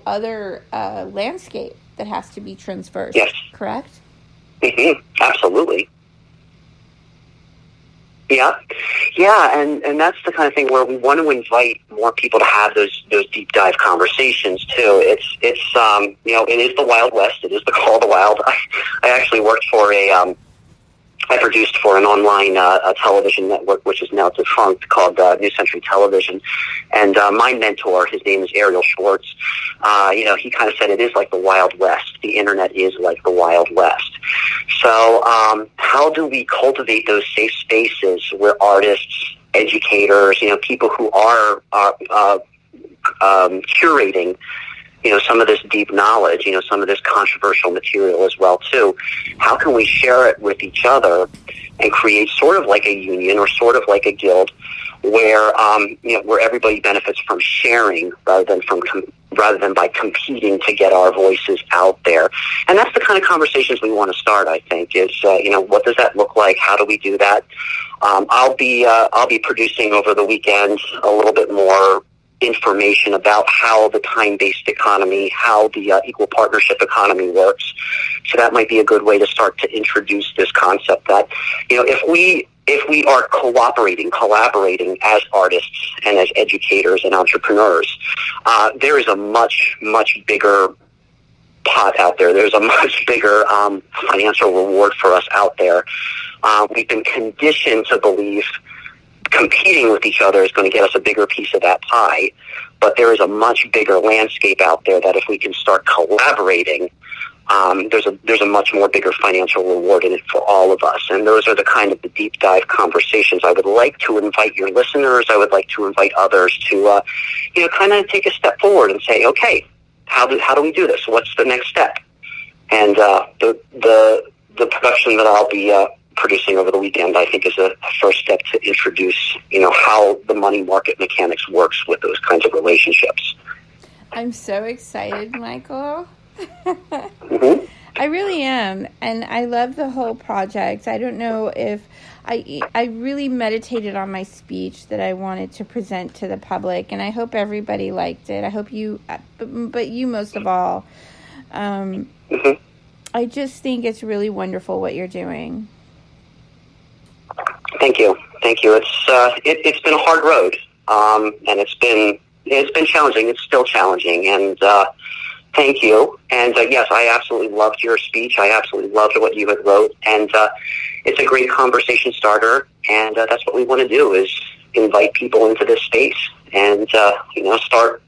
other landscape that has to be traversed. Yes. Correct? Absolutely. Yeah, and that's the kind of thing where we want to invite more people to have those deep dive conversations too. It's it is the Wild West. It is the Call of the Wild. I actually worked for I produced for an online television network, which is now defunct, called New Century Television. And my mentor, his name is Ariel Schwartz, he kind of said it is like the Wild West. The Internet is like the Wild West. So how do we cultivate those safe spaces where artists, educators, people who are curating some of this deep knowledge, some of this controversial material as well, too. How can we share it with each other and create sort of like a union or sort of like a guild where, where everybody benefits from sharing rather than by competing to get our voices out there? And that's the kind of conversations we want to start, I think, is, what does that look like? How do we do that? I'll be producing over the weekend a little bit more information about how the time-based economy, how the equal partnership economy works. So that might be a good way to start to introduce this concept that, if we are collaborating as artists and as educators and entrepreneurs, there is a much, much bigger pot out there. There's a much bigger financial reward for us out there. We've been conditioned to believe competing with each other is going to get us a bigger piece of that pie, but there is a much bigger landscape out there that if we can start collaborating, there's a much more bigger financial reward in it for all of us. And those are the kind of the deep dive conversations I would like to invite your listeners. I would like to invite others to, kind of take a step forward and say, okay, how do we do this? What's the next step? And the production that I'll be producing over the weekend, I think, is a first step to introduce, how the money market mechanics works with those kinds of relationships. I'm so excited, Micheal. Mm-hmm. I really am, and I love the whole project. I don't know if I really meditated on my speech that I wanted to present to the public, and I hope everybody liked it. I hope you, but you most of all. Mm-hmm. I just think it's really wonderful what you're doing. Thank you. It's been a hard road, and it's been challenging. It's still challenging, and thank you. And yes, I absolutely loved your speech. I absolutely loved what you had wrote, and it's a great conversation starter. And that's what we want to do, is invite people into this space and start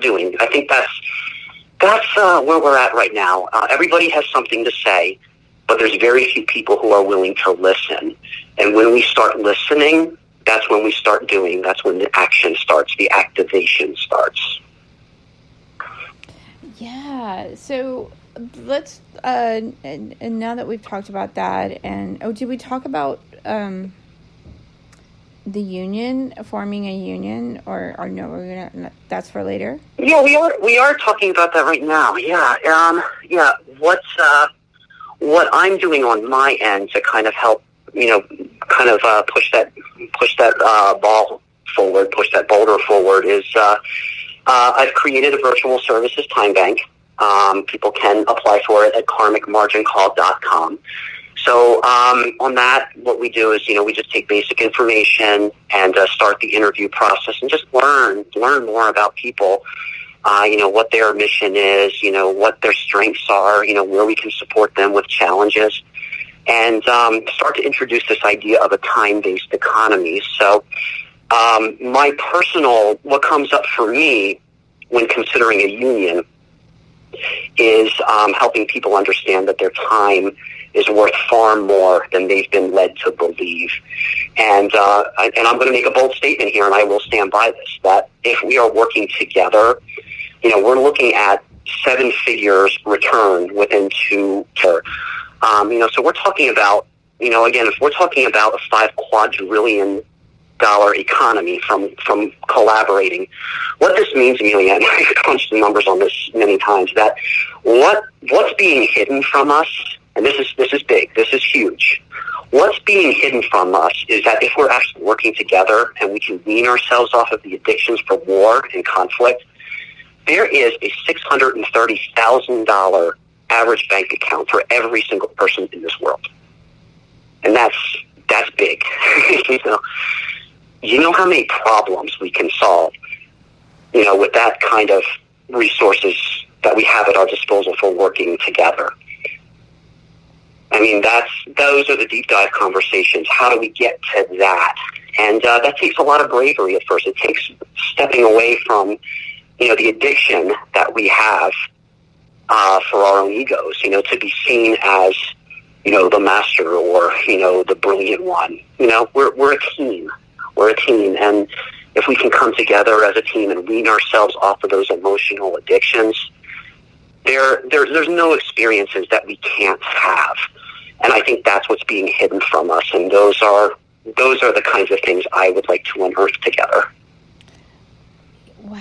doing. I think that's where we're at right now. Everybody has something to say, but there's very few people who are willing to listen. And when we start listening, that's when we start doing. That's when the action starts, the activation starts. Yeah. So let's, and now that we've talked about that, and did we talk about the union, forming a union, or no? We're gonna, that's for later. Yeah, we are talking about that right now. Yeah. What I'm doing on my end to kind of help, push that ball forward, push that boulder forward is, I've created a virtual services time bank. People can apply for it at karmicmargincall.com. So, on that, what we do is, we just take basic information and start the interview process and just learn more about people. What their mission is, what their strengths are, where we can support them with challenges, and start to introduce this idea of a time-based economy. So what comes up for me when considering a union is helping people understand that their time is worth far more than they've been led to believe. And I'm going to make a bold statement here, and I will stand by this, that if we are working together, we're looking at 7 figures return within 2 years. So we're talking about, again, if we're talking about a $5 quadrillion economy from collaborating, what this means, Amelia, and I've crunched the numbers on this many times, that what's being hidden from us, and this is big, this is huge. What's being hidden from us is that if we're actually working together and we can wean ourselves off of the addictions for war and conflict, there is a $630,000 average bank account for every single person in this world. And that's big. You know how many problems we can solve, with that kind of resources that we have at our disposal for working together. I mean, those are the deep dive conversations. How do we get to that? And that takes a lot of bravery at first. It takes stepping away from, the addiction that we have for our own egos, to be seen as, the master or, the brilliant one. We're a team. We're a team. And if we can come together as a team and wean ourselves off of those emotional addictions, there's no experiences that we can't have. And I think that's what's being hidden from us. And those are the kinds of things I would like to unearth together. Wow.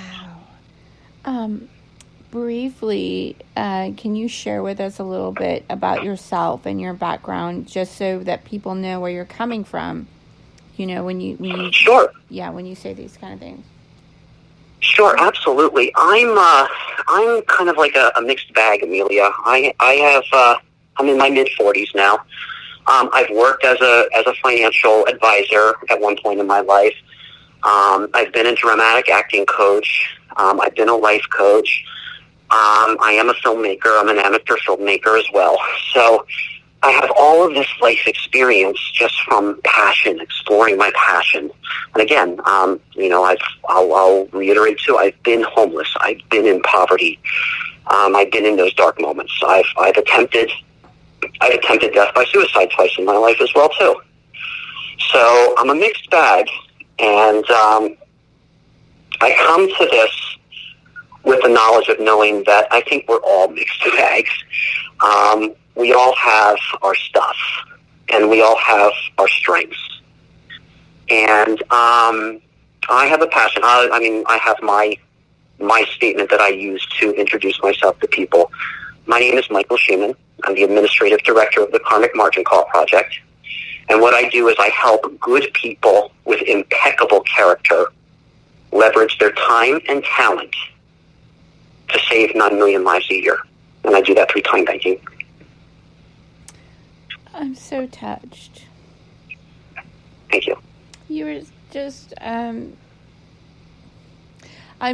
Briefly, can you share with us a little bit about yourself and your background, just so that people know where you're coming from? When you Sure. Yeah, when you say these kind of things. Sure, absolutely. I'm kind of like a mixed bag, Amelia. I'm in my mid-40s now. I've worked as a financial advisor at one point in my life. I've been a dramatic acting coach. I've been a life coach. I am a filmmaker. I'm an amateur filmmaker as well. So I have all of this life experience just from passion, exploring my passion. And again, I'll reiterate too, I've been homeless. I've been in poverty. I've been in those dark moments. I've attempted death by suicide twice in my life as well too. So I'm a mixed bag, and I come to this with the knowledge of knowing that I think we're all mixed bags. We all have our stuff, and we all have our strengths. And I have a passion. I have my statement that I use to introduce myself to people. My name is Micheal Shoeman. I'm the administrative director of the Karmic Margin Call Project. And what I do is I help good people with impeccable character leverage their time and talent to save 9 million lives a year. And I do that through time banking. I'm so touched. Thank you. You were just, I'm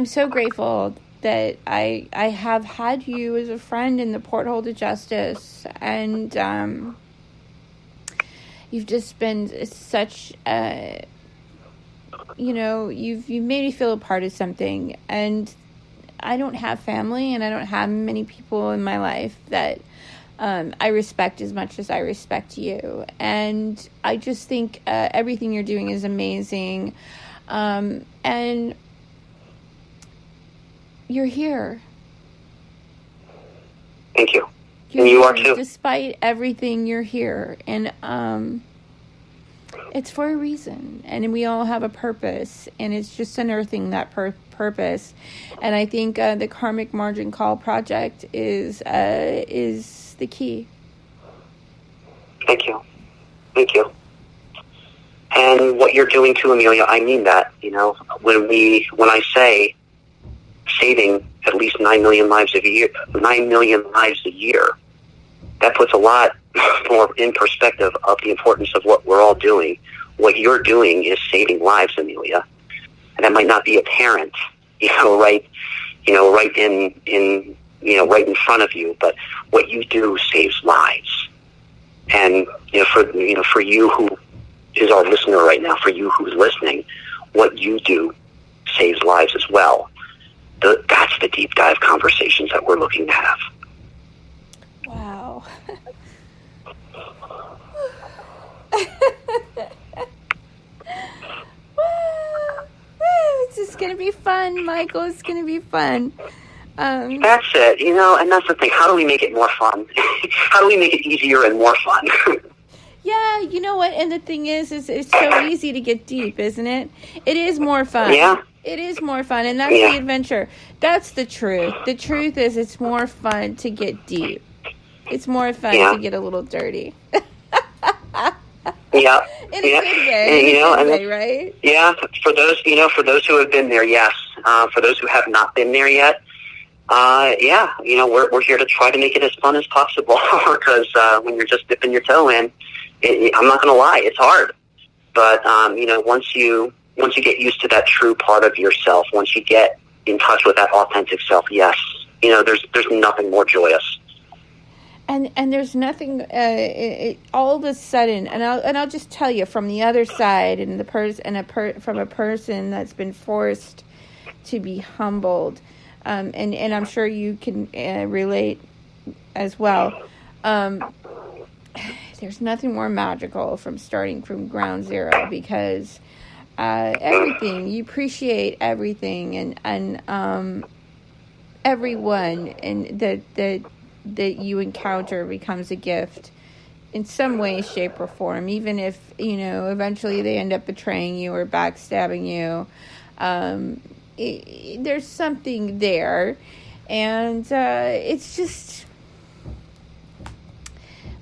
so grateful that I have had you as a friend in the Porthole to Justice, and you've just been such you've made me feel a part of something. And I don't have family, and I don't have many people in my life that I respect as much as I respect you. And I just think everything you're doing is amazing. And you're here. Thank you. And you are too. Despite everything, you're here. And it's for a reason. And we all have a purpose. And it's just unearthing that purpose. And I think the Karmic Margin Call Project is the key. Thank you. Thank you. And what you're doing too, Amelia, I mean that. When I say saving at least 9 million lives a year, that puts a lot more in perspective of the importance of what we're all doing. What you're doing is saving lives, Amelia. And that might not be apparent, right in front of you, but what you do saves lives. And for you who is our listener right now, for you who's listening, what you do saves lives as well. That's the deep dive conversations that we're looking to have. Wow. This is going to be fun, Micheal. It's going to be fun. That's it, and that's the thing. How do we make it more fun? How do we make it easier and more fun? Yeah, you know what? And the thing is it's so easy to get deep, isn't it? It is more fun. Yeah. It is more fun, and that's the adventure. That's the truth. The truth is it's more fun to get deep. It's more fun to get a little dirty. Yeah. In a good way. Right? Yeah. For those who have been there, yes. For those who have not been there yet, Yeah, we're here to try to make it as fun as possible because when you're just dipping your toe in, I'm not going to lie, it's hard. But once you get used to that true part of yourself, once you get in touch with that authentic self, yes, there's nothing more joyous. And there's nothing all of a sudden, and I'll just tell you from the other side, and from a person that's been forced to be humbled, and I'm sure you can relate as well. There's nothing more magical from starting from ground zero, because everything, you appreciate everything and everyone, and that you encounter becomes a gift in some way, shape, or form, even if eventually they end up betraying you or backstabbing you. There's something there, and it's just,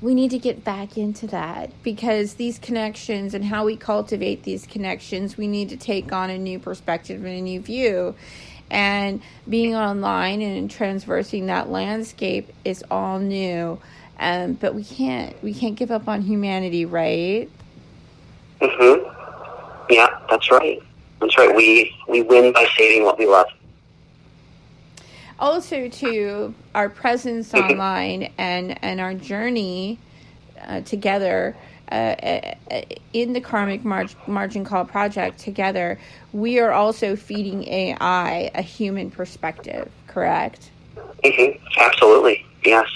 we need to get back into that, because these connections and how we cultivate these connections, we need to take on a new perspective and a new view. And being online and transversing that landscape is all new, but we can't give up on humanity, right? Yeah, that's right. That's right. We win by saving what we love. Also, to our presence online and our journey together in the Karmic Margin Call project together, we are also feeding AI a human perspective, correct? Absolutely. Yes.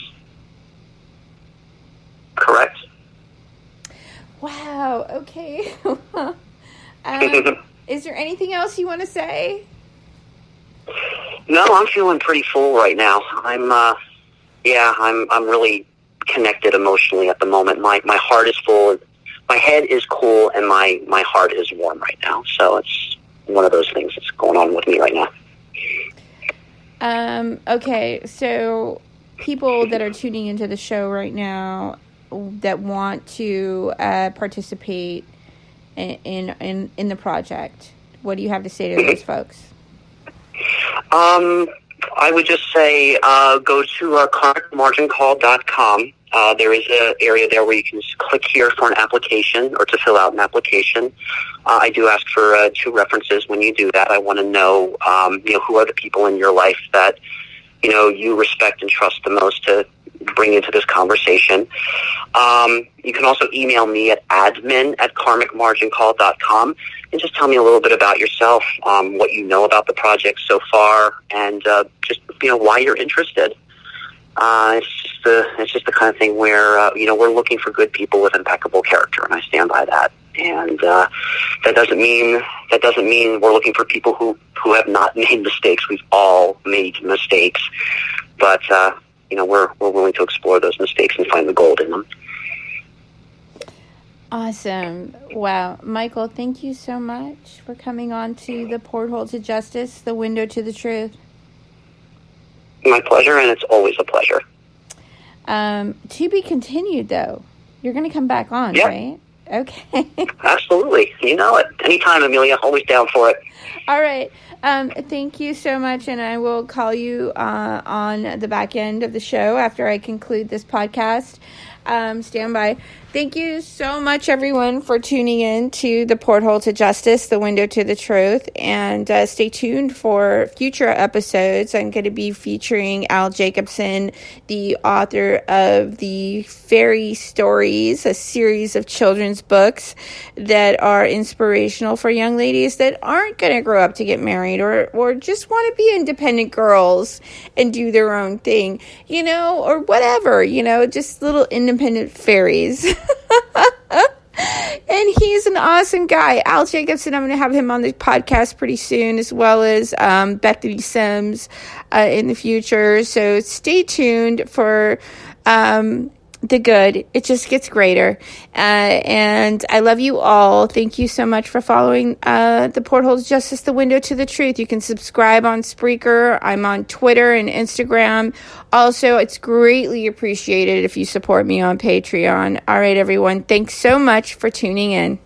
Correct. Wow. Okay. Is there anything else you want to say? No, I'm feeling pretty full right now. I'm really connected emotionally at the moment. My heart is full. My head is cool, and my heart is warm right now. So it's one of those things that's going on with me right now. Okay, so people that are tuning into the show right now that want to participate in the project, what do you have to say to those folks? I would just say go to karmicmargincall.com. There is an area there where you can just click here for an application or to fill out an application. I do ask for 2 references when you do that. I want to know, who are the people in your life that, you respect and trust the most to bring into this conversation. You can also email me at admin@karmicmargincall.com and just tell me a little bit about yourself, what you know about the project so far, and just why you're interested. It's just the kind of thing where we're looking for good people with impeccable character, and I stand by that. And that doesn't mean we're looking for people who have not made mistakes. We've all made mistakes, but we're willing to explore those mistakes and find the gold in them. Awesome. Wow. Micheal, thank you so much for coming on to the Porthole to Justice, the window to the truth. My pleasure, and it's always a pleasure. To be continued, though. You're going to come back on, yep. Right? Okay. Absolutely. You know it. Anytime, Amelia. Always down for it. All right. Thank you so much, and I will call you on the back end of the show after I conclude this podcast. Stand by. Thank you so much, everyone, for tuning in to the Porthole to Justice, the window to the truth, and stay tuned for future episodes. I'm going to be featuring Al Jacobson, the author of the Fairy Stories, a series of children's books that are inspirational for young ladies that aren't going to grow up to get married or just want to be independent girls and do their own thing, or whatever, just little independent fairies. And he's an awesome guy. Al Jacobson, I'm going to have him on the podcast pretty soon, as well as Bethany Sims in the future. So stay tuned for the good. It just gets greater. And I love you all. Thank you so much for following the Porthole to Justice, the window to the truth. You can subscribe on Spreaker. I'm on Twitter and Instagram. Also, it's greatly appreciated if you support me on Patreon. All right, everyone. Thanks so much for tuning in.